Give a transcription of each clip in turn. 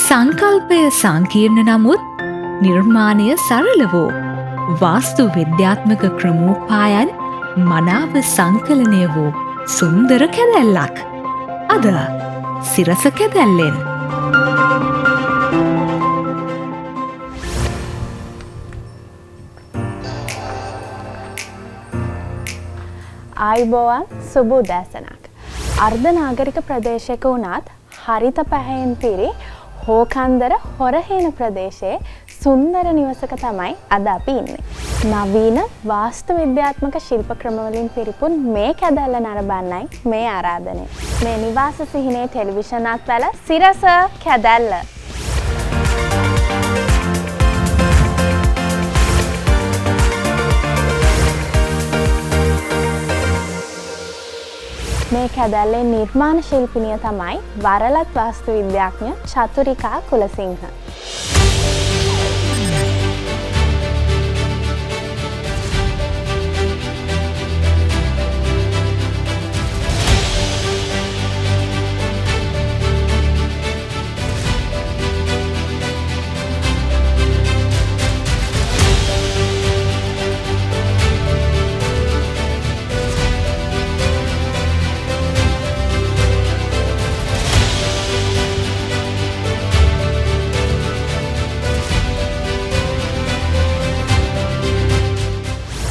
සංකල්පය සංකීර්ණ නමුත් නිර්මාණය සරල වූ වාස්තු විද්‍යාත්මක ක්‍රමෝපායන් මනාව සංකලනය වූ සුන්දර කැදැල්ලක්. අද සිරස කැදැල්ලෙන් ආයුබෝවන් සුබ උදෑසනක්. අර්ධනාගරික ප්‍රදේශයක වුණත් හරිත පැහැයෙන් පිරි හෝකන්දර හොරහේන ප්‍රදේශයේ සුන්දර නිවසක තමයි අද අපි ඉන්නේ. නවීන වාස්තු විද්‍යාත්මක ශිල්ප ක්‍රමවලින් පිරිපුන් මේ කැදැල්ල නරඹන්නයි මේ ආරාධනය. මේ නිවාස සිහිනේ ටෙලිවිෂන් අත්වල සිරස කැදැල්ල. මේ කැදැල්ලේ නිර්මාණ ශිල්පිනිය තමයි වරලත් වාස්තු විද්‍යාඥ චතුරිකා කුලසිංහ.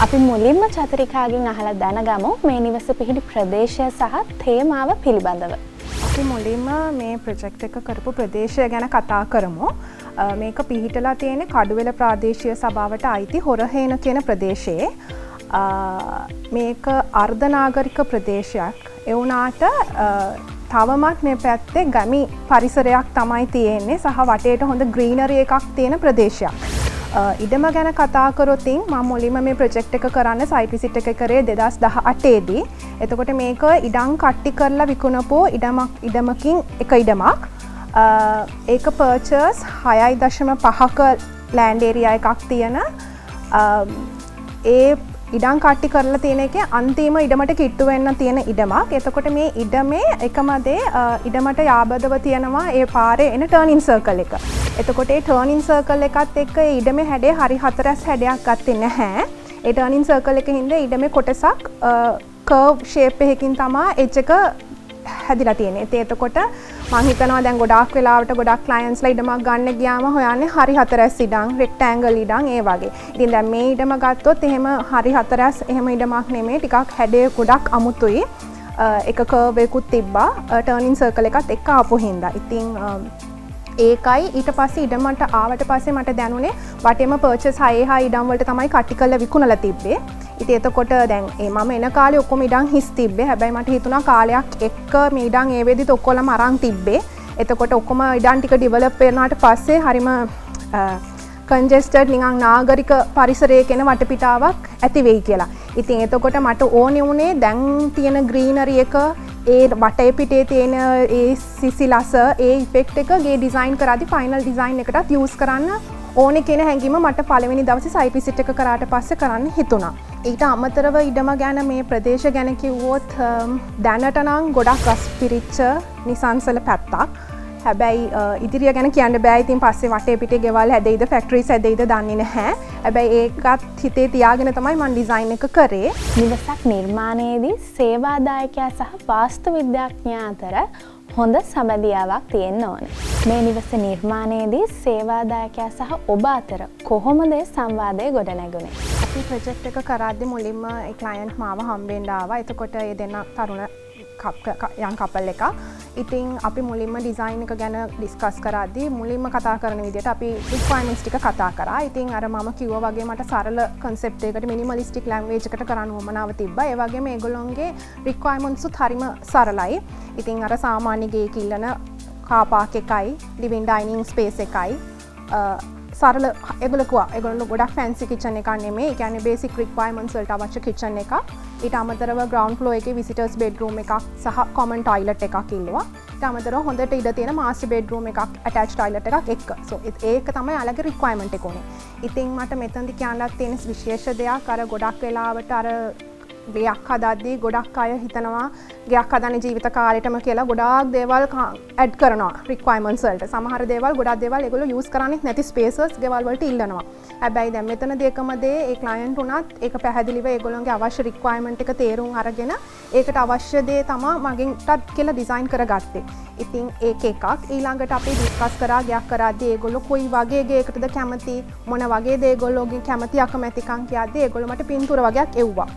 අපි මුලින්ම චතුරිකාගෙන් අහලා දැනගමු මේ නිවස පිහිටි ප්‍රදේශය සහ තේමාව පිළිබඳව. අපි මුලින්ම මේ ප්‍රොජෙක්ට් එක කරපු ප්‍රදේශය ගැන කතා කරමු. මේක පිහිටලා තියෙන කඩුවෙල ප්‍රාදේශීය සභාවට අයිති හොරහේන කියන ප්‍රදේශයේ. මේක අර්ධනාගරික ප්‍රදේශයක්. ඒ වුණාට තවමත් මේ පැත්තේ ගමි පරිසරයක් තමයි තියෙන්නේ සහ වටේට හොඳ ග්‍රීනරි එකක් තියෙන ප්‍රදේශයක්. ඉඩම ගැන කතා කරොතින් මම මුලින්ම මේ ප්‍රොජෙක්ට් එක කරන්න සයිට් විසිට් එක කරේ 2018 දී. එතකොට මේක ඉඩම් කට්ටි කරලා විකුණපු ඉඩමකින් එක ඉඩමක්. ඒක පර්චස් 6.5ක ලෑන්ඩ් ඒරියා එකක් තියෙන ඒ ඉඩම් කට්ටි කරලා තියෙන එකේ අන්තිම ඉඩමට කිට්ටු වෙන්න තියෙන ඉඩමක්. එතකොට මේ ඉඩමේ එකම දේ ඉඩමට යාබදව තියෙනවා ඒ පාරේ එන ටර්නින් සර්කල් එක. එතකොට ඒ ටර්නින් සර්කල් එකත් එක්ක ඒ ඉඩමේ හැඩේ හරි හතරස් හැඩයක් ගත්තේ නැහැ. ඒ ටර්නින් සර්කල් එකේ හින්දා ඉඩමේ කොටසක් කර්ව් ෂේප් එකකින් තමයි එජ් එක හැදිලා තියෙන්නේ. එතකොට මම හිතනවා දැන් ගොඩාක් වෙලාවට ගොඩාක් ක්ලයන්ට්ස්ලා ඉඩමක් ගන්න ගියාම හොයන්නේ හරි හතරස් ඉඩම්, රෙක්ටැන්ගල් ඉඩම් ඒ වගේ. ඉතින් දැන් මේ ඉඩම ගත්තොත් එහෙම හරි හතරස් එහෙම ඉඩමක් නෙමෙයි. ටිකක් හැඩේ ගොඩක් අමුතුයි. එක කර්ව් එකකුත් තිබ්බා. ටර්නින් සර්කල් එකත් එක්ක ආපු හින්දා. ඉතින් ඒකයි ඊට පස්සේ ඉඩමට ආවට පස්සේ මට දැනුනේ වටේම පර්චස් 6 ඉඩම් වලට තමයි කට්ටි කරලා විකුණලා තිබ්බේ. ඉතින් එතකොට දැන් මම එන කාලේ ඔක්කොම ඉඩම් හිස් තිබ්බේ. හැබැයි මට හිතුණා කාලයක් එක්ක මේ ඉඩම් ඒ වෙදිත් ඔක්කොලම අරන් තිබ්බේ. එතකොට ඔක්කොම ඉඩම් ටික ඩිවලොප් වෙනාට පස්සේ හරිම කන්ජෙස්ටඩ් නිකන් නාගරික පරිසරයක එන වටපිටාවක් ඇති වෙයි කියලා. ඉතින් එතකොට මට ඕනේ උනේ දැන් තියෙන ග්‍රීනරි එක ඒ වටේ පිටේ තියෙන ඒ සිසිලස ඒ ඉෆෙක්ට් එක ගේ ඩිසයින් කරද්දී ෆයිනල් ඩිසයින් එකටත් යූස් කරන්න ඕනේ කියන හැඟීම මට පළවෙනි දවසේ සයිට් විසිට් එක කරාට පස්සේ කරන්න හිතුණා. ඊට අමතරව ඉඩම ගැන මේ ප්‍රදේශ ගැන කිව්වොත් දැනට නම් ගොඩක් රස් පිරිච්ච නිසංසල පැත්තක්. හැබැයි ඉදිරිය ගැන කියන්න බෑ. ඉතින් පස්සේ වටේ පිටේ ගෙවල් හැදෙයිද ෆැක්ටරිස් හැදෙයිද දන්නේ නැහැ. හැබැයි ඒකත් හිතේ තියාගෙන තමයි මම ඩිසයින් එක කරේ. නිවසක් නිර්මාණයේදී සේවාදායකයා සහ වාස්තු විද්‍යාඥයා අතර හොඳ සබැඳියාවක් තියෙන්න ඕනේ. මේ නිවස නිර්මාණයේදී සේවාදායකයා සහ ඔබ අතර කොහොමද සංවාදය ගොඩනැගුණේ? අපි ප්‍රොජෙක්ට් එක කරද්දී මුලින්ම ඒ ක්ලයන්ට් මාව හම්බෙන්න ආවා. එතකොට ඒ දෙන්න තරුණ යන් කපල් එකක්. ඉතින් අපි මුලින්ම ඩිසයින් එක ගැන ඩිස්කස් කරද්දී මුලින්ම කතා කරන විදිහට අපි රික්වයර්මන්ට්ස් ටික කතා කරා. ඉතින් අර මම කිව්වා වගේ මට සරල කන්සෙප්ට් එකකට මිනිමලිස්ටික් ලැන්ග්වේජ් එකකට කරන්න උවමනාව තිබ්බා. ඒ වගේම මේගොල්ලොන්ගේ රික්වයර්මන්ට්ස් උත් හරිම සරලයි. ඉතින් අර සාමාන්‍ය ගේ කිල්ලන කාර් පාක් එකයි, ලිවිං ඩයිනින් ස්පේස් එකයි සරල ඒගොල්ලෝ ගොඩක් ෆැන්සි කිචන් එකක් නෙමෙයි. ඒ කියන්නේ බේසික් රික්වයර්මන්ට්ස් වලට අවශ්‍ය කිචන් එකක්. ඊට අමතරව ග්‍රවුන්ඩ් ෆ්ලෝර් එකේ විසිටර්ස් බෙඩ්රූම් එකක් සහ කොමන් ටොයිලට් එකක් ඉල්ලුවා. ඊට අමතරව හොඳට ඉඩ තියෙන මාස්ටර් බෙඩ්රූම් එකක් ඇටච් ටොයිලට් එකක් එක්ක. සෝ ඒක තමයි අලගේ රික්වයර්මන්ට් එක උනේ. ඉතින් මට මෙතනදි කියන්නත් තියෙන විශේෂ දෙයක් අර ගොඩක් වෙලාවට අර ගයක් හදද්දී ගොඩක් අය හිතනවා ගයක් හදන්නේ ජීවිත කාලෙටම කියලා ගොඩාක් දේවල් ඇඩ් කරනවා රික්වයර්මන්ට්ස් වලට. සමහර දේවල් ගොඩක් දේවල් ඒගොල්ලෝ යූස් කරන්නේ නැති ස්පේසස් ගෙවල් වලට ඉල්ලනවා. හැබැයි දැන් මෙතනදී එකම දේ ඒ ක්ලයන්ට් උනත් ඒක පැහැදිලිව ඒගොල්ලන්ගේ අවශ්‍ය රික්වයර්මන්ට් එක තේරුම් අරගෙන ඒකට අවශ්‍ය දේ තමයි මගින්ටත් කියලා ඩිසයින් කරගත්තේ. ඉතින් ඒක එකක්. ඊළඟට අපි ඩිස්කස් කරා ගයක් කරද්දී ඒගොල්ලෝ කොයි වගේ ගේකටද කැමති මොන වගේ දේ ඒගොල්ලෝගෙන් කැමති අකමැතිකම් කියද්දී ඒගොල්ලෝ මට පින්තූර වගේක් එව්වා.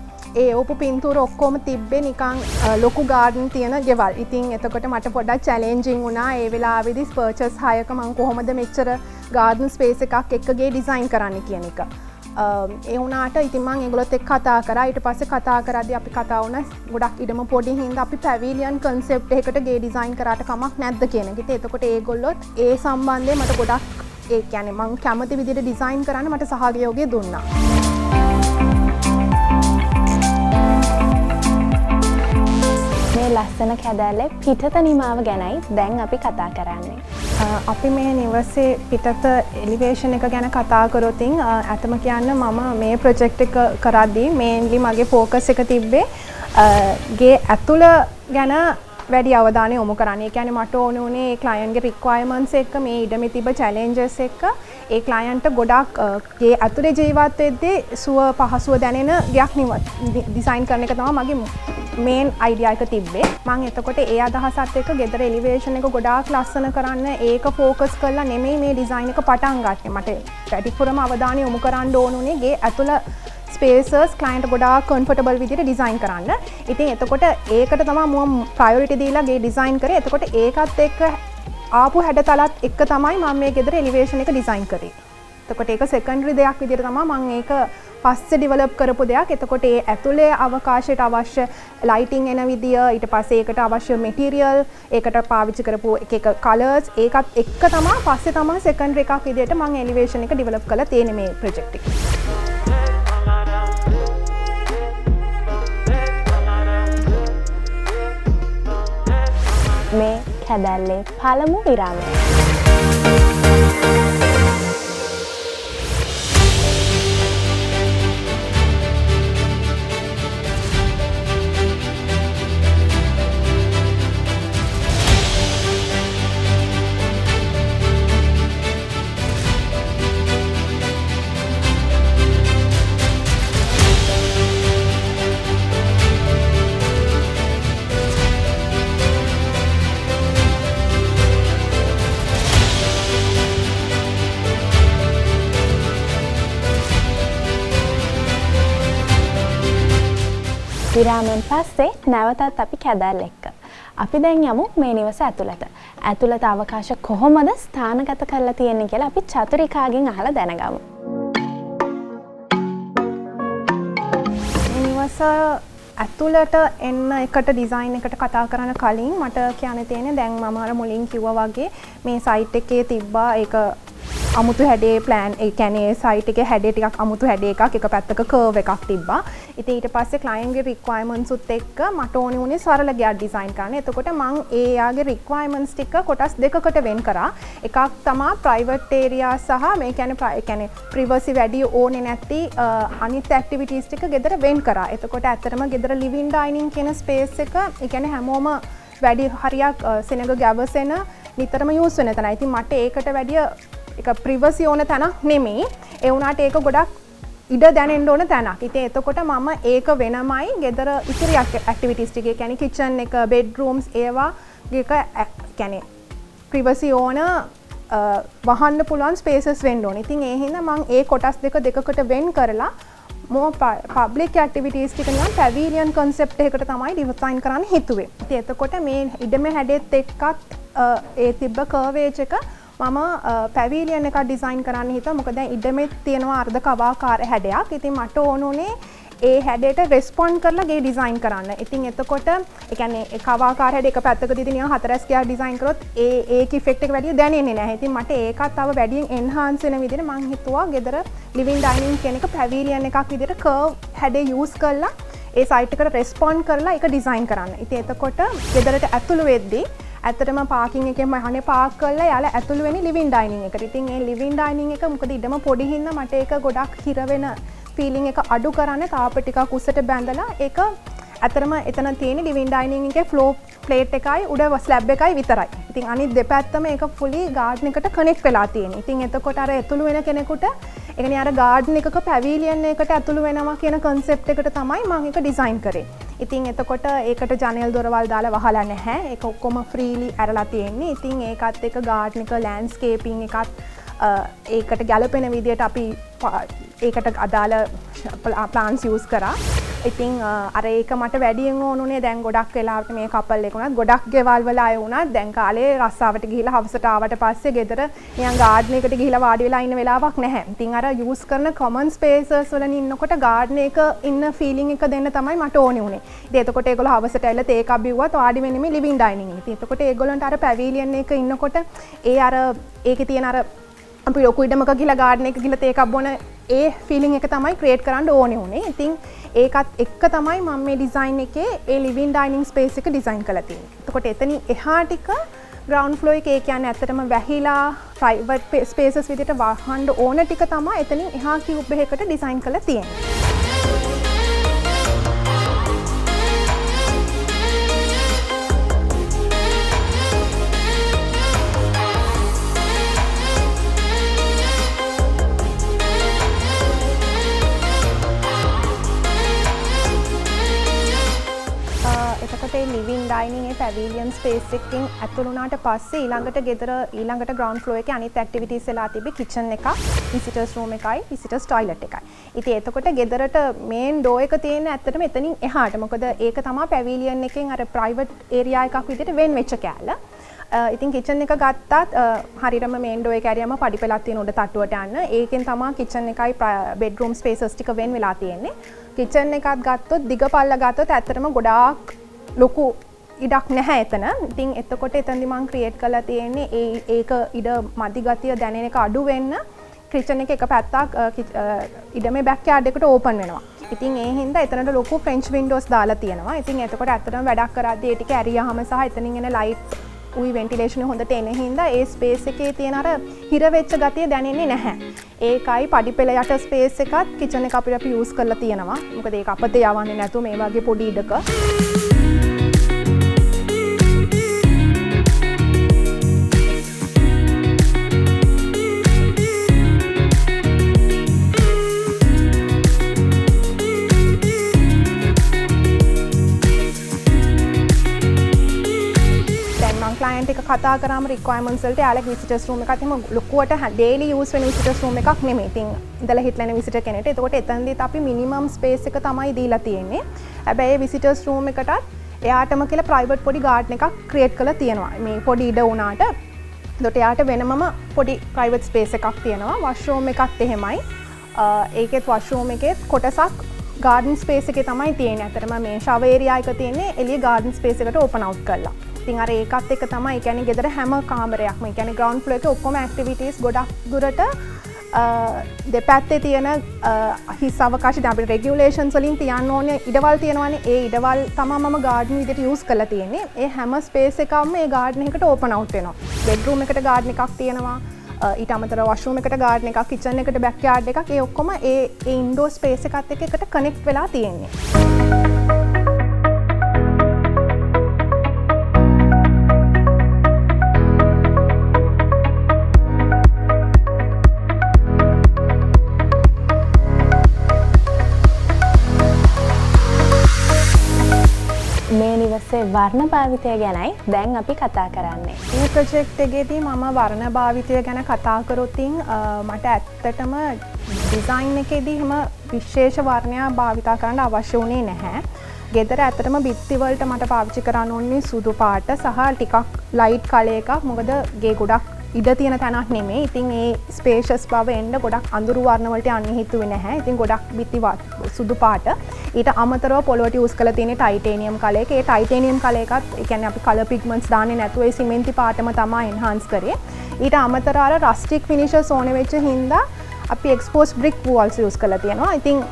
ඒ ඔපු පින්තූර ඔක්කොම තිබ්බේ නිකන් ලොකු ගාඩන් තියෙන ගෙවල්. ඉතින් එතකොට මට පොඩ්ඩක් චැලෙන්ජින් වුණා ඒ වෙලාවේදී පර්චස් 6ක මම කොහොමද මෙච්චර ගාඩන් ස්පේස් එකක් එක්කගේ ඩිසයින් කරන්න කියන එක. ඒ වුණාට ඉතින් මම ඒගොල්ලොත් එක්ක කතා කරා. ඊට පස්සේ කතා කරද්දී අපි කතා වුණා ගොඩක් ඉඩම පොඩි හින්දා අපි පැවිලියන් කන්සෙප්ට් එකකට ගේ ඩිසයින් කරාට කමක් නැද්ද කියන එක. ඉතින් එතකොට ඒගොල්ලොත් ඒ සම්බන්ධයෙන් මට ගොඩක් ඒ කියන්නේ මම කැමති විදිහට ඩිසයින් කරන්න මට සහයෝගය දුන්නා. ලස්සන කැදැල්ලේ පිටත නිමාව ගැනයි දැන් අපි කතා කරන්නේ. අපි මේ නිවසේ පිටත එලිවේෂන් එක ගැන කතා කරොතින් ඇතම කියන්න මම මේ ප්‍රොජෙක්ට් එක කරද්දී මේන්ලි මගේ ෆෝකස් එක තිබ්බේ ගේ ඇතුළ ගැන වැඩි අවධානය යොමු කරන්න. ඒ කියන්නේ මට ඕන උනේ ඒ ක්ලයන්ට්ගේ රික්වයර්මන්ට්ස් එක්ක මේ ඉඩමේ තිබ්බ චැලෙන්ජස් එක්ක ඒ ක්ලයන්ට් ගොඩක් ගේ ඇතුලේ ජීවත් වෙද්දී සුව පහසුව දැනෙන ගයක් ඩිසයින් කරන එක තමයි මගේ මේන් අයිඩියා එක තිබ්බේ. මම එතකොට ඒ අදහසත් එක්ක ගෙදර එලිවේෂන් එක ගොඩාක් ලස්සන කරන්න ඒක ෆෝකස් කරලා නෙමෙයි මේ ඩිසයින් එක පටන් ගත්තේ. මට වැඩිපුරම අවධානය යොමු කරන්න ඕන උනේ ගේ ඇතුළ ස්පේසස් ක්ලයන්ට් ගොඩාක් කම්ෆර්ටබල් විදිහට ඩිසයින් කරන්න. ඉතින් එතකොට ඒකට තමයි මම ප්‍රයොරිටි දීලා ගේ ඩිසයින් කරේ. එතකොට ඒකත් එක්ක ආපු හැඩතලත් එක්ක තමයි මම මේ ගෙදර එලිවේෂන් එක ඩිසයින් කරේ. එතකොට ඒක සෙකන්ඩරි දෙයක් විදිහට තමයි මම ඒක පස්සේ ඩිවලොප් කරපු දෙයක්. එතකොට ඒ ඇතුලේ අවකාශයට අවශ්‍ය ලයිටිං එන විදිය, ඊට පස්සේ ඒකට අවශ්‍ය මැටීරියල්, ඒකට පාවිච්චි කරපු එක එක කලර්ස් ඒකත් එක්ක තමයි පස්සේ තමයි සෙකන්ඩරි එකක් විදිහට මම එලිවේෂන් එක ඩිවලොප් කරලා තියෙන්නේ මේ ප්‍රොජෙක්ට් එකේ. මේ කැදැල්ලේ පළමු විරාමය. විරාමෙන් පස්සේ නැවතත් අපි කැදැල්ල එක්ක. අපි දැන් යමු මේ නිවස ඇතුළත. ඇතුළත අවකාශ කොහොමද ස්ථානගත කරලා තියෙන්නේ කියලා අපි චතුරිකාගෙන් අහලා දැනගමු. නිවස ඇතුළට එන්න එකට ඩිසයින් එකට කතා කරන්න කලින් මට කියන්න තියෙන්නේ දැන් මම අර මුලින් කිව්වා වගේ මේ සයිට් එකේ තිබ්බා ඒක අමුතු හැඩේ ප්ලෑන් ඒ කියන්නේ සයිට් එකේ හැඩේ ටිකක් අමුතු හැඩේ එකක් එක පැත්තක කර්ව් එකක් තිබ්බා. ඉතින් ඊට පස්සේ ක්ලයන්ට්ගේ රික්වයර්මන්ට්ස් උත් එක්ක මට ඕනේ උනේ සරල ගයක් ඩිසයින් කරන්න. එතකොට මම ඒ යාගේ රික්වයර්මන්ට්ස් ටික කොටස් දෙකකට වෙන් කරා. එකක් තමයි ප්‍රයිවට් ඒරියා සහ මේ කියන්නේ ප්‍රිවසි වැඩි ඕනේ නැති අනිත් ඇක්ටිවිටීස් ටික ගෙදර වෙන් කරා. එතකොට ඇත්තටම ගෙදර ලිවිං ඩයිනින් කියන ස්පේස් එක ඒ කියන්නේ හැමෝම වැඩි හරියක් සෙනඟ ගැවසෙන නිතරම යූස් වෙන තැනයි. ඉතින් මට ඒකට වැඩිය එක ප්‍රිවසි ඕන තැනක් නෙමෙයි. ඒ වුණාට ඒක ගොඩක් ඉඩ දැනෙන්න ඕන තැනක්. ඉතින් එතකොට මම ඒක වෙනමයි ගෙදර ඉතිරි ඇක්ටිවිටීස් ටික කියන්නේ කිචන් එක, බෙඩ්රූම්ස් ඒවා එක කියන්නේ ප්‍රිවසි ඕන වහන්න පුළුවන් ස්පේසස් වෙන්න ඕනේ. ඉතින් ඒ හින්දා මම ඒ කොටස් දෙකකට වෙන් කරලා more public activities ටික නිකන් pavilion concept එකකට තමයි ඩිසයින් කරන්න හිතුවේ. ඉතින් එතකොට මේ ඉඩමේ හැඩෙත් එක්කත් ඒ තිබ්බ කර්වේජ් එක මම පැවිලියන් එකක් ඩිසයින් කරන්න හිතුවා. මොකද දැන් ඉඩමෙත් තියෙනවා අර්ධ කවාකාර හැඩයක්. ඉතින් මට ඕන උනේ ඒ හැඩයට රෙස්පොන්ඩ් කරලා ගේ ඩිසයින් කරන්න. ඉතින් එතකොට ඒ කියන්නේ ඒ කවාකාර හැඩ එක පැත්තක තියදී නිකන් හතරස් ගියා ඩිසයින් කරොත් ඒක ඉෆෙක්ට් එක වැඩි දැනෙන්නේ නැහැ. ඉතින් මට ඒකත් තව වැඩියෙන් එන්හාන්ස් වෙන විදිහට මම හිතුවා ගෙදර ලිවිං ඩයිනින් කියන එක පැවිලියන් එකක් විදිහට කර්ව් හැඩේ යූස් කරලා ඒ සයිට් එකට රෙස්පොන්ඩ් කරලා ඒක ඩිසයින් කරන්න. ඉතින් එතකොට ගෙදරට ඇතුළු වෙද්දී ඇත්තටම පාකින් එකෙන් මහනේ පාක් කරලා යාලා ඇතුළු වෙන්නේ ලිවිං ඩයිනින් එකට. ඉතින් ඒ ලිවිං ඩයිනින් එක මොකද ඉඩම පොඩි හින්දා මට ඒක ගොඩක් හිර වෙන ෆීලිං එක අඩු කරන්න තාප ටිකක් උස්සට බැඳලා ඒක ඇතරම එතන තියෙන ලිවිං ඩයිනින් එකේ ෆ්ලෝ ප්ලේට් එකයි උඩ ස්ලැබ් එකයි විතරයි. ඉතින් අනිත් දෙපැත්තම ඒක ෆුලි ගාඩන් එකට කනෙක්ට් වෙලා තියෙනවා. ඉතින් එතකොට අර ඇතුළු වෙන කෙනෙකුට ඒ කියන්නේ අර ගාඩන් එකක පැවිලියන් එකට ඇතුළු වෙනවා කියන කන්සෙප්ට් එකට තමයි මම ඒක ඩිසයින් කරේ. ඉතින් එතකොට ඒකට ජනෙල් දොරවල් දාලා වහලා නැහැ. ඒක ඔක්කොම ෆ්‍රීලි ඇරලා තියෙන්නේ. ඉතින් ඒකත් එක්ක ගාඩන් එක ලෑන්ඩ්ස්කේපින් එකත් ඒකට ගැලපෙන විදියට අපි ඒකට අදාළ ප්ලාන්ස් යූස් කරා. ඉතින් අර ඒක මට වැඩියෙන් ඕනුනේ දැන් ගොඩක් වෙලාවට මේ කපල් එක උනත් ගොඩක් ගෙවල් වල අය උනත් දැන් කාලේ රස්සාවට ගිහිලා හවසට ආවට පස්සේ ගෙදර නිකන් ගාඩන් එකට ගිහිලා වාඩි වෙලා ඉන්න වෙලාවක් නැහැ. ඉතින් අර යූස් කරන කොමන් ස්පේසස් වල ඉන්නකොට ගාඩන් එක ඉන්න ෆීලිං එක දෙන්න තමයි මට ඕනේ උනේ. ඉතින් එතකොට ඒගොල්ලෝ හවසට ඇවිල්ලා තේ එකක් බිව්වත් වාඩි වෙන්නේ මේ ලිවිං ඩයිනින් එකේ. ඉතින් එතකොට ඒගොල්ලන්ට අර පැවිලියන් එක ඉන්නකොට ඒ අර ඒකේ තියෙන අර අපි ලොකු ඉඩමක ගිහලා ගාඩන් එක ගිහලා තේ එකක් බොන ඒ ෆීලිං එක තමයි ක්‍රියේට් කරන්න ඕනේ උනේ. ඉතින් ඒකත් එක්ක තමයි මම මේ ඩිසයින් එකේ ඒ ලිවිං ඩයිනින් ස්පේස් එක ඩිසයින් කරලා තියෙන්නේ. එතකොට එතනින් එහා ටික ග්‍රවුන්ඩ් ෆ්ලෝ එකේ ඒ කියන්නේ ඇත්තටම වැහිලා ප්‍රයිවට් ස්පේසස් විදිහට වහන්න ඕන ටික තමයි එතනින් එහා කියුබ් එකකට ඩිසයින් කරලා තියෙන්නේ. ලිවිං ඩයිනින් ඒ පැවිලියන් ස්පේස් එකකින් ඇතුළු වුණාට පස්සේ ඊළඟට ග්‍රවුන්ඩ් ෆ්ලෝ එකේ අනිත් ඇක්ටිවිටීස් වෙලා තිබි කිචන් එකක්, විසිටර්ස් රූම් එකයි, විසිටර්ස් টয়ලට් එකයි. ඉතින් එතකොට ගෙදරට මේන් ඩෝ එක තියෙන ඇත්තටම එතනින් එහාට. මොකද ඒක තමයි පැවිලියන් එකෙන් අර ප්‍රයිවට් ඒරියා එකක් විදිහට වෙන් වෙච්ච කෑල්ල. ඉතින් කිචන් එක ගත්තත් හරියටම මේන් ඩෝ එක ඇරියම පඩිපෙලක් තියෙන උඩ තට්ටුවට යන්න. ඒකෙන් තමයි කිචන් එකයි බෙඩ්රූම් ස්පේසස් ටික වෙන් වෙලා තියෙන්නේ. කිචන් එකත් ගත්තොත් දිග පල්ල ගත්තොත් ඇත්තටම ගොඩාක් ලොකු ඉඩක් නැහැ එතන. ඉතින් එතකොට එතනදි මම ක්‍රියේට් කරලා තියෙන්නේ ඒක ඉඩ මදි ගතිය දැනෙන එක අඩු වෙන්න කිචන් එක පැත්තක් ඉඩමේ බෑක් යාඩ් එකට ඕපන් වෙනවා. ඉතින් ඒ හින්දා එතනට ලොකු ෆ්‍රෙන්ච් වින්ඩෝස් දාලා තියෙනවා. ඉතින් එතකොට ඇත්තටම වැඩක් කරද්දී ඒ ටික ඇරියාම සහ එතනින් එන ලයිට් උයි වෙන්ටිලේෂන් හොඳට එන හින්දා ඒ ස්පේස් එකේ තියෙන අර හිර වෙච්ච ගතිය දැනෙන්නේ නැහැ. ඒකයි පඩිපෙළ යට ස්පේස් එකත් කිචන් එක අපිට යූස් කරලා තියෙනවා. මොකද ඒක අපතේ යවන්නේ නැතුව මේ වගේ පොඩි ඉඩක. ක්ලයන්ට් එක කතා කරාම රික්වයර්මන්ට්ස් වලට යාළුවා විසිටර්ස් රූම් එකත් එහෙම ලොකුවට ඩේලි යූස් වෙන විසිටර්ස් රූම් එකක් නෙමෙයි. ඉතින් ඉඳලා හිටලා ඉන්න විසිටර් කෙනෙක්ට. එතකොට එතනදිත් අපි මිනිමම් ස්පේස් එක තමයි දීලා තියෙන්නේ. හැබැයි ඒ විසිටර්ස් රූම් එකටත් එයාටම කියලා ප්‍රයිවට් පොඩි ගාඩන් එකක් ක්‍රියේට් කරලා තියෙනවා. මේ පොඩි ඉඩ වුණාට එතකොට එයාට වෙනමම පොඩි ප්‍රයිවට් ස්පේස් එකක් තියෙනවා. වොෂ්රූම් එකත් එහෙමයි. ඒකෙත් වොෂ්රූම් එකේ කොටසක් ගාඩන් ස්පේස් එකේ තමයි තියෙන්නේ. අතරම මේ ෂවර් ඒරියා එක තියෙන්නේ එළිය ගාඩන් ස්පේස් එකට ඕපන් අවුට් කරලා. ඉතින් අර ඒකත් එක්ක තමයි ඒ කියන්නේ ගෙදර හැම කාමරයක්ම ඒ කියන්නේ ග්‍රවුන්ඩ් ෆ්ලෝ එකේ ඔක්කොම ඇක්ටිවිටීස් ගොඩක් දුරට දෙපැත්තේ තියෙන හිස් අවකාශ දැන් අපිට රෙගියුලේෂන්ස් වලින් තියන්න ඕනේ ඉඩවල් තියෙනවානේ. ඒ ඉඩවල් තමයි මම ගාඩන් විදිහට යූස් කරලා තියෙන්නේ. ඒ හැම ස්පේස් එකක්ම ඒ ගාඩන් එකට ඕපන් අවුට් වෙනවා. බෙඩ්රූම් එකට ගාඩන් එකක් තියෙනවා. ඊට අමතරව වොෂ්රූම් එකට ගාඩන් එකක්, කිචන් එකට බෑක් යාඩ් එකක්. ඒ ඔක්කොම ඒ ඉන්ඩෝර් ස්පේස් එකත් එක්ක එකට කනෙක්ට් වෙලා තියෙන්නේ. මේ නිවසේ වර්ණ භාවිතය ගැනයි දැන් අපි කතා කරන්නේ. මේ ප්‍රොජෙක්ට් එකේදී මම වර්ණ භාවිතය ගැන කතා කරොතින් මට ඇත්තටම ඩිසයින් එකේදී හැම විශේෂ වර්ණයක් භාවිතා කරන්න අවශ්‍ය වුණේ නැහැ. ගෙදර ඇත්තටම බිත්ති වලට මට පාවිච්චි කරන්න ඕනේ සුදු පාට සහ ටිකක් ලයිට් කලර් එකක්. මොකද ගේ ගොඩක් ඉඩ තියෙන තැනක් නෙමෙයි. ඉතින් ඒ ස්පේෂස් බව එන්න ගොඩක් අඳුරු වර්ණ වලට යන්න හිතුවේ නැහැ. ඉතින් ගොඩක් බිත්ති සුදු පාට. ඊට අමතරව පොළොවට යූස් කරලා තියෙන ටයිටේනියම් කලර් එක. ඒ ටයිටේනියම් කලර් එකත් ඒ කියන්නේ අපි කලර් පිග්මන්ට්ස් දාන්නේ නැතුව ඒ සිමෙන්ති පාටම තමයි එන්හාන්ස් කරේ. ඊට අමතරව අර රස්ටික් ෆිනිෂර්ස් ඕනේ වෙච්ච හින්දා අපි එක්ස්පෝස් බ්‍රික් වෝල්ස් යූස් කරලා තියෙනවා. ඉතින්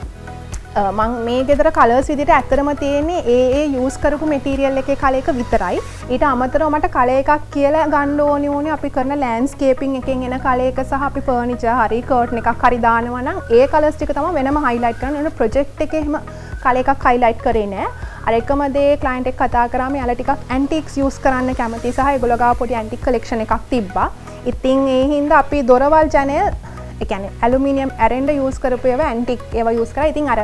මං මේ ගෙදර කලර්ස් විදිහට ඇත්තටම තියෙන්නේ ඒ යූස් කරපු මෙටීරියල් එකේ කලර් එක විතරයි. ඊට අමතරව මට කලර් එකක් කියලා ගන්න ඕනේ අපි කරන ලෑන්ඩ්ස්කේපින් එකෙන් එන කලර් එක සහ අපි ෆර්නිචර් හරි කර්ටන් එකක් හරි දානවා නම් ඒ කලර්ස් ටික තමයි වෙනම හයිලයිට් කරන්න ඕනේ. ප්‍රොජෙක්ට් එකේ එහෙම කලර් එකක් හයිලයිට් කරේ නෑ. අර එකම දේ ක්ලයන්ට් එක කතා කරාම යාලා ටිකක් ඇන්ටික්ස් යූස් කරන්න කැමති සහ ඒගොල්ලෝ ගාව පොඩි ඇන්ටික් කලෙක්ෂන් එකක් තිබ්බා. ඉතින් ඒ හින්දා අපි දොරවල් ජනේල් ඒ කියන්නේ ඇලුමිනියම් ඇරෙන්ඩ යූස් කරපු ඒවා ඇන්ටික් ඒවා යූස් කරා. ඉතින් අර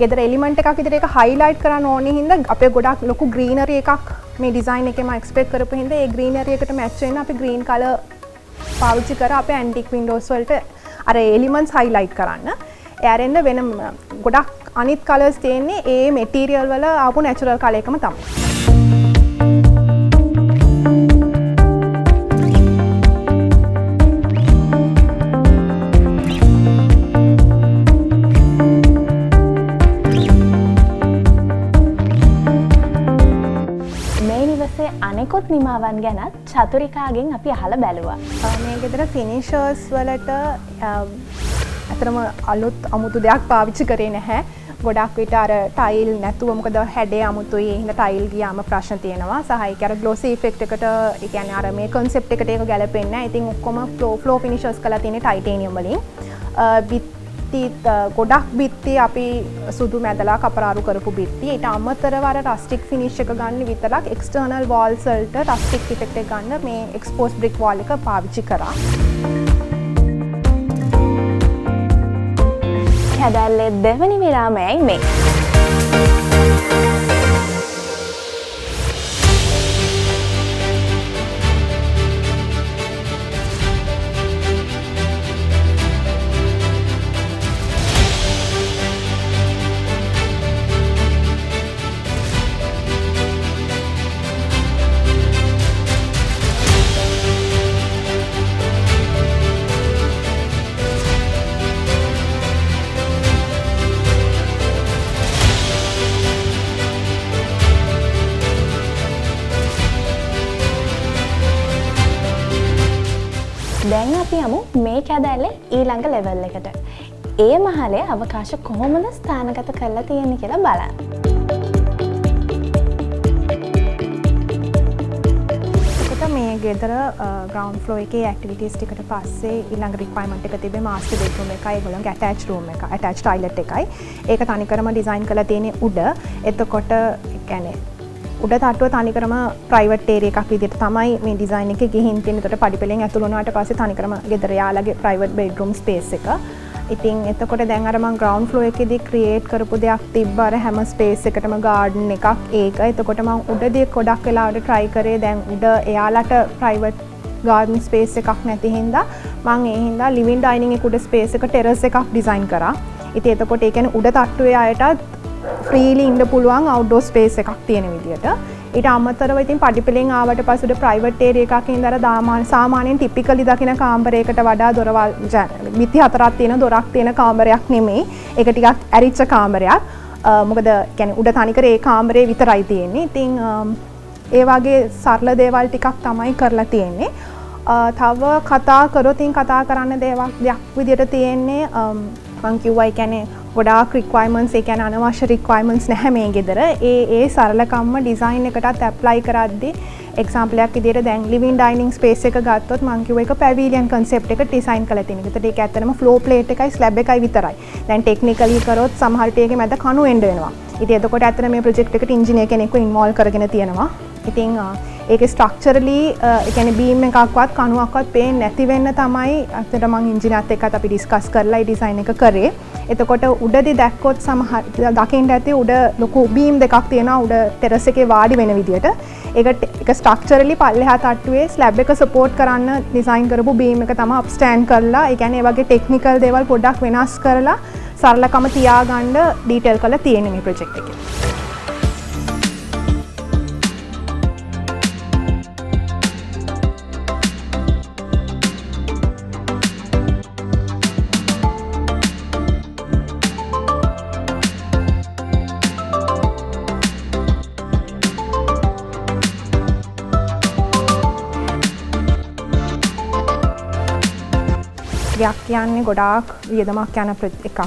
ගෙදර එලිමන්ට් එකක් විදිහට ඒක හයිලයිට් කරන්න ඕනේ හින්දා අපේ ගොඩක් ලොකු ග්‍රීනරි එකක් මේ ඩිසයින් එකේ මම එක්ස්පෙක්ට් කරපු හින්දා ඒ ග්‍රීනරි එකට මැච් වෙන්න අපි ග්‍රීන් කලර් පාවිච්චි කරා අපේ ඇන්ටික් වින්ඩෝස් වලට අර එලිමන්ට්ස් හයිලයිට් කරන්න. ඒ ඇරෙන්ඩ වෙන ගොඩක් අනිත් කලර්ස් තියෙන්නේ ඒ මෙටීරියල් වල ආපු නැචරල් කලර් එකම තමයි. අනෙකුත් නිමාවන් ගැනත් චතුරිකාගෙන් අපි අහලා බැලුවා. මේ ගෙදර ෆිනිෂර්ස් වලට අතරම අලුත් අමුතු දෙයක් පාවිච්චි කරේ නැහැ. ගොඩක් විට අර ටයිල් නැතුව මොකද හැඩේ අමුතුයි. ඒ හින්දා ටයිල් ගියාම ප්‍රශ්න තියෙනවා. සහ ඒක අර ග්ලොසි ඉෆෙක්ට් එකට ඒ කියන්නේ අර මේ concept එකට ඒක ගැලපෙන්නේ නැහැ. ඉතින් ඔක්කොම ෆ්ලෝ ෆිනිෂර්ස් කරලා තියෙන්නේ ටයිටේනියම් වලින්. ගොඩක් බිත්ති අපි සුදු මැදලා කපරාරු කරපු බිත්ති. ඊට අමතරව අර රස්ටික් ෆිනිෂ් එක ගන්න විතරක් එක්ස්ටර්නල් වෝල්ස් වලට රස්ටික් ඉෆෙක්ට් එක ගන්න මේ එක්ස්පෝස් බ්‍රික් වෝල් එක පාවිච්චි කරා. කැදැල්ලේ දෙවනි විරාමයයි මේ. දැන් අපි යමු මේ කැදැල්ලේ ඊළඟ ලෙවල් එකට. ඒ මහලේ අවකාශ කොහොමද ස්ථානගත කරලා තියෙන්නේ කියලා බලන්න. එතකොට මේ ගෙදර ග්‍රවුන්ඩ් ෆ්ලෝ එකේ ඇක්ටිවිටීස් ටිකට පස්සේ ඊළඟ රික්වයර්මන්ට් එක තිබේ මාස්ටර් බෙඩ්රූම් එකයි ඒගොල්ලන්ගේ ඇටැච් රූම් එක ඇටැච් ටොයිලට් එකයි. ඒක තනිකරම ඩිසයින් කරලා තියෙන්නේ උඩ. එතකොට කියන්නේ උඩ තට්ටුව තනිකරම ප්‍රයිවට් ඒරියා එකක් විදිහට තමයි මේ ඩිසයින් එකේ ගිහින් තියෙන්නේ. ඒකට පඩිපෙළෙන් ඇතුළු වුණාට පස්සේ තනිකරම ගෙදර යාළගේ ප්‍රයිවට් බෙඩ්රූම් ස්පේස් එක. ඉතින් එතකොට දැන් අර මම ග්‍රවුන්ඩ් ෆ්ලෝ එකේදී ක්‍රියේට් කරපු දෙයක් තිබ්බ අර හැම ස්පේස් එකටම ගාඩන් එකක් ඒක. එතකොට මම උඩදී ගොඩක් වෙලාවට try කරේ දැන් උඩ එයාලට ප්‍රයිවට් ගාඩන් ස්පේස් එකක් නැති හින්දා මම ඒ හින්දා ලිවිං ඩයිනින් එක උඩ ස්පේස් එක ටෙරස් එකක් ඩිසයින් කරා. ඉතින් එතකොට ඒ කියන්නේ උඩ තට්ටුවේ අයටත් ෆ්‍රීලි ඉන්න පුළුවන් අවුට්ඩෝර් ස්පේස් එකක් තියෙන විදියට. ඊට අමතරව ඉතින් පඩිපෙළෙන් ආවට පස්සේ උඩ ප්‍රයිවට් ඒරියා එකකින් ඉඳලා සාමාන්‍යයෙන් ටිපිකලි දකින කාමරයකට වඩා දොරවල් මිති හතරක් තියෙන දොරක් තියෙන කාමරයක් නෙමෙයි. ඒක ටිකක් ඇරිච්ච කාමරයක්. මොකද කියන්නේ උඩ තනිකර ඒ කාමරේ විතරයි තියෙන්නේ. ඉතින් ඒ වගේ සරල දේවල් ටිකක් තමයි කරලා තියෙන්නේ. තව කතා කරන්න දෙයක් විදියට තියෙන්නේ මං කිව්වා කියන්නේ ගොඩාක් රික්වයර්මන්ට්ස් ඒ කියන්නේ අනවශ්‍ය රික්වයර්මන්ට්ස් නැහැ මේ ගෙදර. ඒ සරලකම්ම ඩිසයින් එකටත් ඇප්ලයි කරද්දී එක්සැම්පල් එකක් විදියට දැන් ලිවිං ඩයිනින් ස්පේස් එක ගත්තොත් මං කිව්වා ඒක පැවිලියන් කන්සෙප්ට් එක ඩිසයින් කරලා තියෙන. ඒකට ඒක ඇත්තටම ෆ්ලෝ ප්ලේට් එකයි ස්ලැබ් එකයි විතරයි. දැන් ටෙක්නිකලි කරොත් සමහර ටිකේ මැද කණු එන්න වෙනවා. ඉතින් එතකොට ඇත්තට මේ ප්‍රොජෙක්ට් එකට ඉන්ජිනියර් කෙනෙක්ව ඉන්වෝල්ව් කරගෙන තියෙනවා. ඉතින් ඒකේ ස්ට්‍රක්චරලි ඒ කියන්නේ බීම් එකක්වත් කණුවක්වත් පේන්නේ නැති වෙන්න තමයි අතට මම ඉන්ජිනියර්ත් එක්කත් අපි ඩිස්කස් කරලා ඒ ඩිසයින් එක කරේ. එතකොට උඩදී දැක්කොත් සමහර දකින්න ඇති උඩ ලොකු බීම් දෙකක් තියෙනවා උඩ ටෙරස් එකේ වාඩි වෙන විදියට. ඒක ස්ට්‍රක්චරලි පල්ලෙහා තට්ටුවේ ස්ලැබ් එක සපෝට් කරන්න ඩිසයින් කරපු බීම් එක තමයි අප්ස්ටෑන්ඩ් කරලා ඒ කියන්නේ ඒ වගේ ටෙක්නිකල් දේවල් පොඩ්ඩක් වෙනස් කරලා සරලකම තියාගන්න ඩීටේල් කරලා තියෙන මේ ප්‍රොජෙක්ට් එකේ. කියන්නේ ගොඩාක් වියදමක් යන එකක්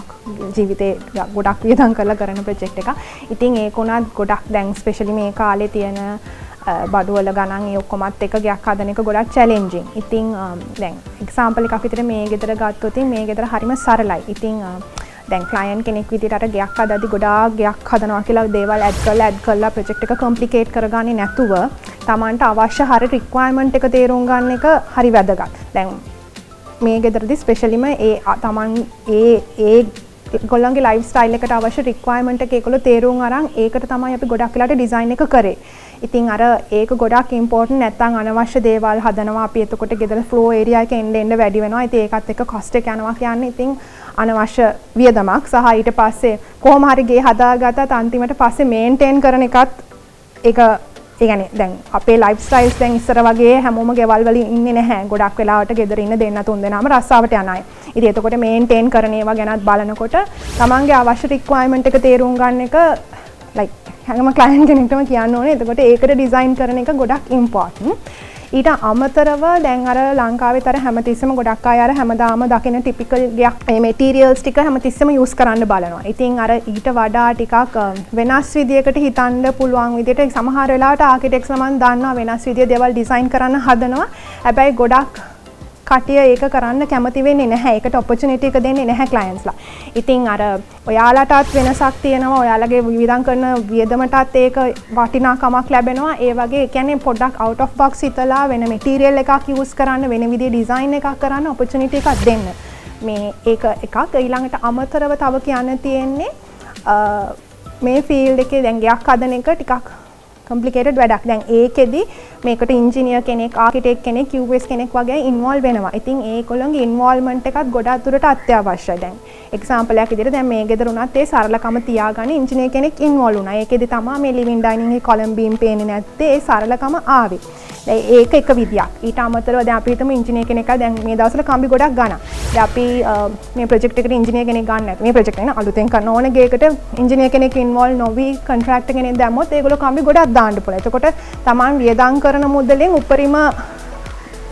ජීවිතේ ගොඩක් වියදම් කරලා කරන ප්‍රොජෙක්ට් එකක්. ඉතින් ඒක උනත් ගොඩක් දැන් ස්පෙෂලි මේ කාලේ තියෙන බඩුවල ගණන් ඒ ඔක්කොමත් එක ගයක් හදන එක ගොඩක් චැලෙන්ජින්. ඉතින් දැන් එක්සැම්පල් එකක් විතර මේ ගෙදර ගත්තොත් මේ ගෙදර හරිම සරලයි. ඉතින් දැන් ක්ලයන්ට් කෙනෙක් විදිහට අර ගයක් හදද්දි ගොඩාක් ගයක් හදනවා කියලා දේවල් ඇඩ් කරලා ප්‍රොජෙක්ට් එක කොම්ප්ලිකේට් කරගන්නේ නැතුව Tamanට අවශ්‍ය හරිය රික්වයර්මන්ට් එක තේරුම් ගන්න එක හරි වැදගත්. දැන් මේ ගෙදරදී ස්පෙෂලිම Taman ගොල්ලන්ගේ ලයිෆ් ස්ටයිල් එකට අවශ්‍ය රික්වයර්මන්ට් එක ඒගොල්ලෝ තේරුම් අරන් ඒකට තමයි අපි ගොඩක් වෙලාට ඩිසයින් එක කරේ. ඉතින් අර ඒක ගොඩක් ඉම්පෝටන්ට් නැත්නම් අනවශ්‍ය දේවල් හදනවා අපි එතකොට ගෙදර ෆ්ලෝ ඒරියා එක එන්න වැඩි වෙනවා. ඉතින් ඒකත් එක්ක කොස්ට් එක යනවා කියන්නේ ඉතින් අනවශ්‍ය වියදමක් සහ ඊට පස්සේ කොහොම හරි ගේ හදාගත්තත් අන්තිමට පස්සේ මේන්ටේන් කරන එකත් ඒක ඒ කියන්නේ දැන් අපේ ලයිෆ් ස්ටයිල්ස් දැන් ඉස්සර වගේ හැමෝම ගෙවල් වල ඉන්නේ නැහැ. ගොඩක් වෙලාවට ගෙදර ඉන්න දෙන්න තුන් දෙනාම රස්සාවට යන අය. ඉතින් එතකොට මේන්ටේන් කරන ඒවා ගැනත් බලනකොට තමන්ගේ අවශ්‍ය රික්වයර්මන්ට් එක තේරුම් ගන්න එක ලයික් හැම ක්ලයන්ට් කෙනෙක්ටම කියන්න ඕනේ. එතකොට ඒකට ඩිසයින් කරන එක ගොඩක් ඉම්පෝටන්ට්. ඊට අමතරව දැන් අර ලංකාවේ තර හැමතිස්සෙම ගොඩක් අය අර හැමදාම දකින ටිපිකල් ගයක් මේ මැටීරියල්ස් ටික හැමතිස්සෙම යූස් කරන්න බලනවා. ඉතින් අර ඊට වඩා ටිකක් වෙනස් විදියකට හිතන්න පුළුවන් විදියට සමහර වෙලාවට ආකිටෙක්ට්ස් මම දන්නවා වෙනස් විදිය දේවල් ඩිසයින් කරන්න හදනවා. හැබැයි ගොඩක් කටිය ඒක කරන්න කැමති වෙන්නේ නැහැ. ඒකට ඔපචුනිටි එක දෙන්නේ නැහැ ක්ලයන්ට්ස්ලා. ඉතින් අර ඔයාලටත් වෙනසක් තියෙනවා. ඔයාලගේ විවිධම් කරන වියදමටත් ඒක වටිනාකමක් ලැබෙනවා. ඒ වගේ කියන්නේ පොඩ්ඩක් out of box හිතලා වෙන මැටීරියල් එකක් යූස් කරන්න වෙන විදිහේ ඩිසයින් එකක් කරන්න ඔපචුනිටි එකක් දෙන්න. මේ ඒක එකක්. ඊළඟට අමතරව තව කියන්න තියෙන්නේ මේ ෆීල්ඩ් එකේ දැන් ගයක් හදන එක ටිකක් කොම්ප්ලිකේටඩ් වැඩක්. දැන් ඒකෙදි මේකට ඉන්ජිනියර් කෙනෙක්, ආකිටෙක්ට් කෙනෙක්, QS කෙනෙක් වගේ ඉන්වෝල්ව් වෙනවා. ඉතින් ඒගොල්ලන්ගේ ඉන්වෝල්ව්මන්ට් එකත් ගොඩක් දුරට අත්‍යවශ්‍යයි. දැන් එක්සැම්පල් එකක් විදිහට දැන් මේ ගෙදර උනත් ඒ සරලකම තියාගන්න ඉන්ජිනියර් කෙනෙක් ඉන්වෝල්ව් වුණා. ඒකෙදි තමයි මේ ලිවිං ඩයිනින් එකේ කොලම් බීම් පේන්නේ නැත්තේ ඒ සරලකම ආවේ. දැන් ඒක එක විදියක්. ඊට අමතරව දැන් අපි හිතමු ඉන්ජිනියර් කෙනෙක් දැන් මේ දවස්වල කම්බි ගොඩක් ගන්න. දැන් අපි මේ ප්‍රොජෙක්ට් එකට ඉන්ජිනියර් කෙනෙක් ගන්න නැත්නම් මේ ප්‍රොජෙක්ට් එක අලුතෙන් කරන ඕන ගේකට ඉන්ජිනියර් කෙනෙක් ඉන්වෝල්ව් නොවි කොන්ට්‍රැක්ටර් කෙනෙක් දැම්මොත් ඒගොල්ලෝ කම්බි ගොඩක් දාන්න පුළුවන්. එතකොට Taman වියදම් කරන මුදලෙන් උපරිම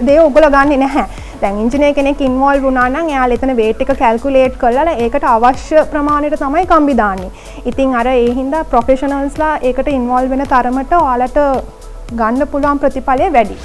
දේ ඔයගොල්ලෝ ගන්නෙ නැහැ. දැන් ඉන්ජිනියර් කෙනෙක් ඉන්වෝල්ව් වුණා නම් එයාලා එතන weight එක කැල්කියුලේට් කරලා ඒකට අවශ්‍ය ප්‍රමාණයට තමයි කම්බි දාන්නේ. ඉතින් අර ඒ හින්දා ප්‍රොෆෙෂනල්ස්ලා ඒකට ඉන්වෝල්ව් වෙන තරමට ඔයාලට ගන්න පුළුවන් ප්‍රතිඵලය වැඩි.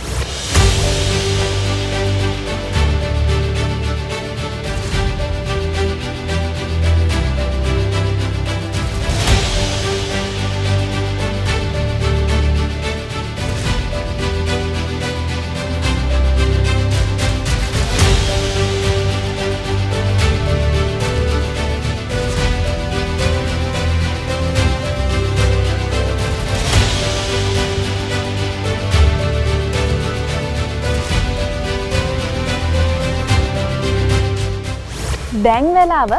දැන් වෙලාව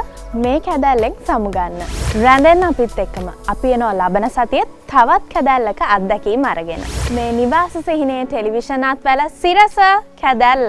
මේ කැදැල්ලෙන් සමුගන්න. රැඳෙන්න අපිත් එක්කම අපි එනවා ලබන සතියේ තවත් කැදැල්ලක අත්දැකීම් අරගෙන. මේ නිවාස සිහිනේ ටෙලිවිෂන් අත්වැල සිරස කැදැල්ල.